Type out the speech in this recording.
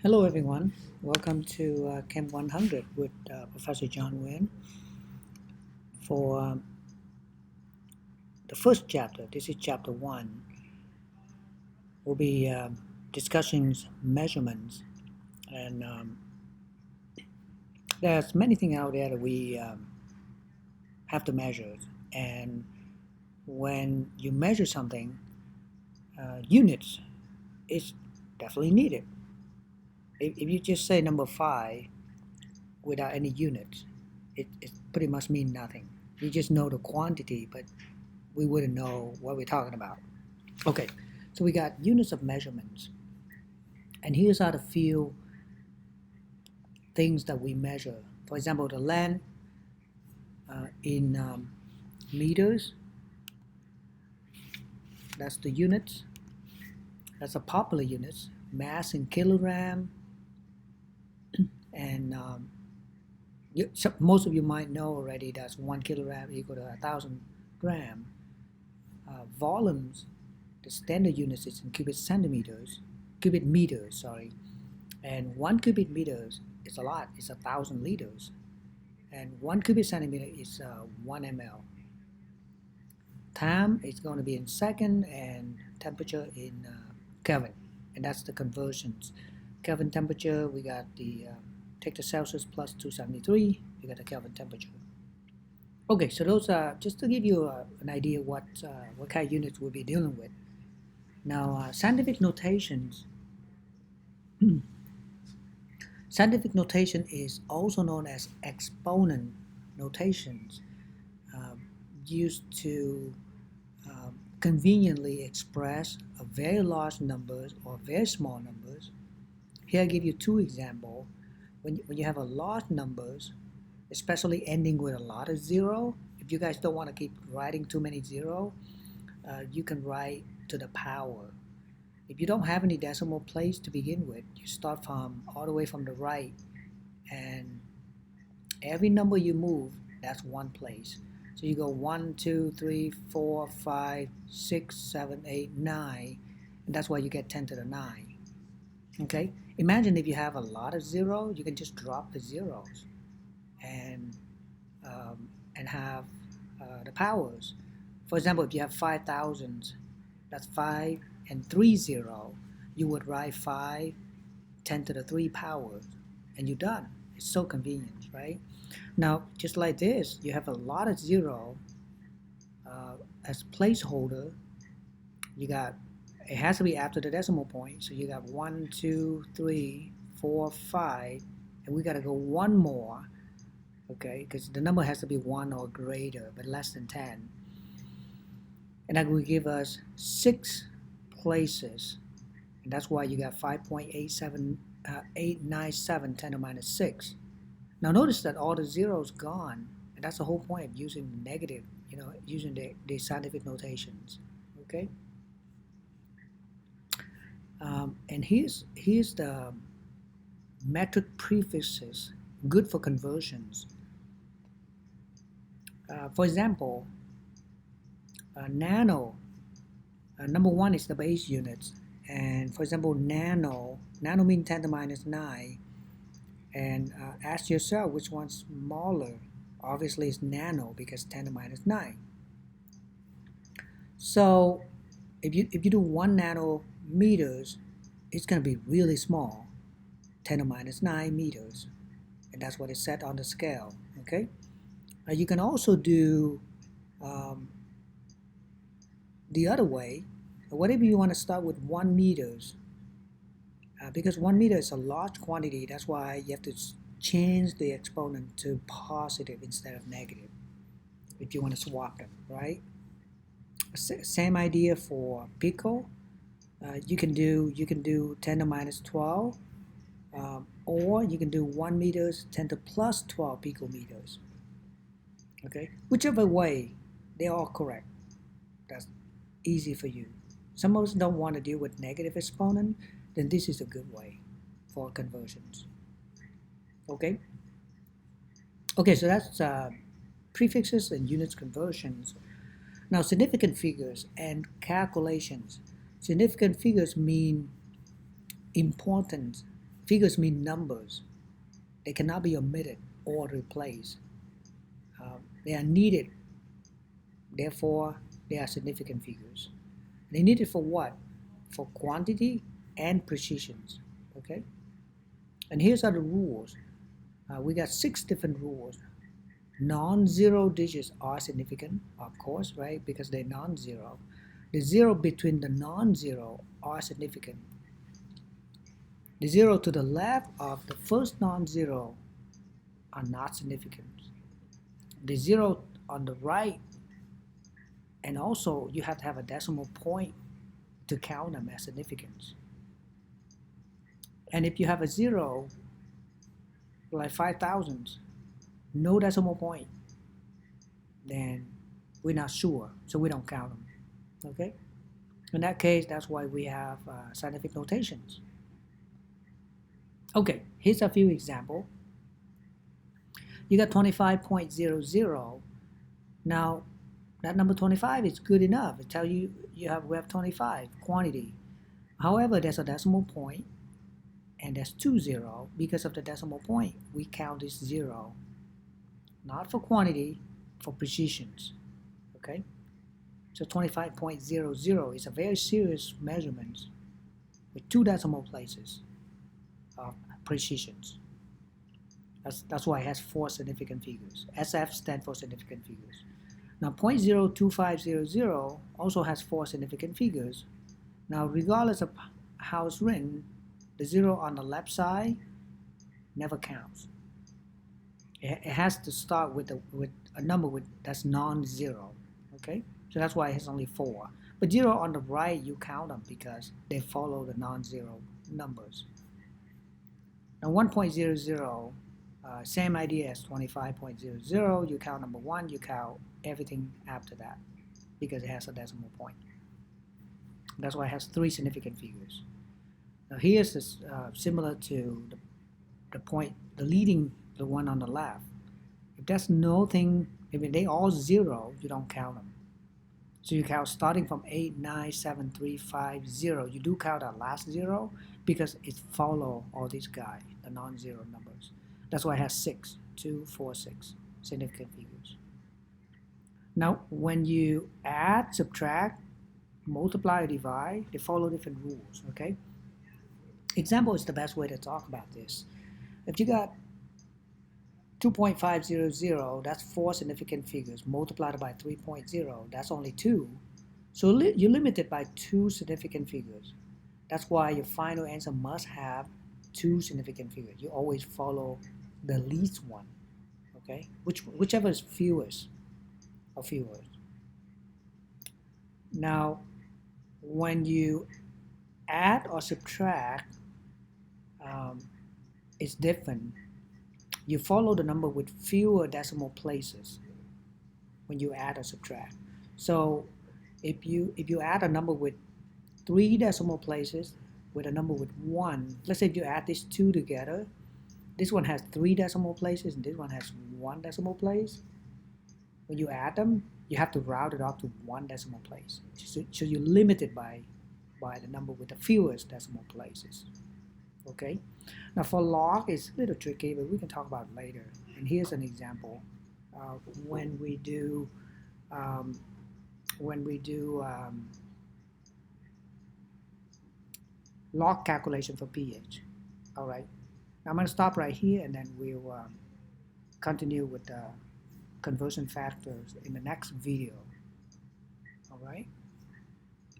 Hello, everyone. Welcome to Chem 100 with Professor John Nguyen. For the first chapter, this is chapter 1, we'll be discussing measurements. And there's many things out there that we have to measure. And when you measure something, units is definitely needed. If you just say number 5 without any units, it pretty much means nothing. You just know the quantity, but we wouldn't know what we're talking about. Okay, so we got units of measurements, and here's how to few things that we measure. For example, the length in meters, that's the units. That's a popular units. Mass in kilogram, and so most of you might know already that's 1 kilogram equal to 1,000 gram. Volumes, the standard units is in cubic meters, sorry. And 1 cubic meters is a lot, it's 1,000 liters. And 1 cubic centimeter is 1 ml. Time is going to be in second, and temperature in Kelvin. And that's the conversions. Kelvin temperature, we got the, take the Celsius plus 273, you got the Kelvin temperature. Okay, so those are just to give you an idea what kind of units we'll be dealing with. Now, scientific notations. Scientific notation is also known as exponent notations, used to conveniently express a very large numbers or very small numbers. Here I give you two examples. When you have a large numbers, especially ending with a lot of zero, if you guys don't want to keep writing too many zero, you can write to the power. If you don't have any decimal place to begin with, you start from all the way from the right, and every number you move, that's one place. So you go 1, 2, 3, 4, 5, 6, 7, 8, 9, and that's why you get 10 to the 9. Okay? Imagine if you have a lot of zeros, you can just drop the zeros and have the powers. For example, if you have 5,000, that's 5 and 3 0. You would write 5, 10 to the 3 powers, and you're done. It's so convenient, right? Now, just like this, you have a lot of zero as placeholder. You got, it has to be after the decimal point, so you got 1, 2, 3, 4, 5, and we got to go one more, okay, because the number has to be 1 or greater, but less than 10. And that will give us 6 places, and that's why you got 5.897 10 to the minus 6. Now notice that all the zeros gone, and that's the whole point of using the negative, using the scientific notations, okay? And here's the metric prefixes, good for conversions. For example, nano, number 1 is the base units, and for example, nano means 10 to the minus 9, and ask yourself which one's smaller. Obviously it's nano because 10 to the minus 9. So if you do 1 nanometers, it's going to be really small, 10 to the minus 9 meters, and that's what is set on the scale. Okay, you can also do the other way. Whatever you want to start with 1 meters, because 1 meter is a large quantity. That's why you have to change the exponent to positive instead of negative if you want to swap them, right? Same idea for pico. You can do 10 to the minus 12, or you can do 1 meters 10 to the plus 12 picometers. Okay, whichever way, they're all correct. That's easy for you. Some of us don't want to deal with negative exponent, then this is a good way for conversions. Okay. Okay, so that's prefixes and units conversions. Now, significant figures and calculations. Significant figures mean important Figures mean numbers. They cannot be omitted or replaced. They are needed, therefore they are significant figures. They need it for what? For quantity and precisions. Okay? And here's are the rules. We got 6 different rules. Non-zero digits are significant, of course, right? Because they're non-zero. The zero between the non-zero are significant. The zero to the left of the first non-zero are not significant. The zero on the right, and also you have to have a decimal point to count them as significant. And if you have a zero, like 5,000, no decimal point, then we're not sure, so we don't count them. Okay? In that case, that's why we have scientific notations. Okay, here's a few examples. You got 25.00. Now, that number 25 is good enough. It tells you we have 25 quantity. However, there's a decimal point, and there's 2 zeros. Because of the decimal point, we count this 0. Not for quantity, for precisions. Okay? So 25.00 is a very serious measurement with 2 decimal places of precisions. That's why it has 4 significant figures. SF stands for significant figures. Now 0.02500 also has 4 significant figures. Now regardless of how it's written, the 0 on the left side never counts. It has to start with a number that's non-zero. Okay? So that's why it has only 4. But 0 on the right, you count them because they follow the non-zero numbers. Now 1.00, same idea as 25.00. You count number 1, you count everything after that because it has a decimal point. That's why it has 3 significant figures. Now here's this, similar to the point, the one on the left. If there's nothing, if they all 0, you don't count them. So you count starting from 8, 9, 7, 3, 5, 0. You do count that last 0 because it follows all these guys, the non-zero numbers. That's why it has 6, 2, 4, 6 significant figures. Now, when you add, subtract, multiply, or divide, they follow different rules, okay? Example is the best way to talk about this. If you got 2.500, that's 4 significant figures, multiplied by 3.0, that's only 2. So you're limited by 2 significant figures. That's why your final answer must have 2 significant figures. You always follow the least one, okay? Whichever is fewest or fewest. Now, when you add or subtract, it's different. You follow the number with fewer decimal places when you add or subtract. So if you add a number with 3 decimal places with a number with 1, let's say if you add these 2 together, this one has 3 decimal places and this one has 1 decimal place. When you add them, you have to round it up to 1 decimal place. So you're limited by the number with the fewest decimal places. Okay? Now for log, it's a little tricky, but we can talk about it later. And here's an example. When we do log calculation for pH. All right. Now I'm going to stop right here, and then we'll continue with the conversion factors in the next video. All right.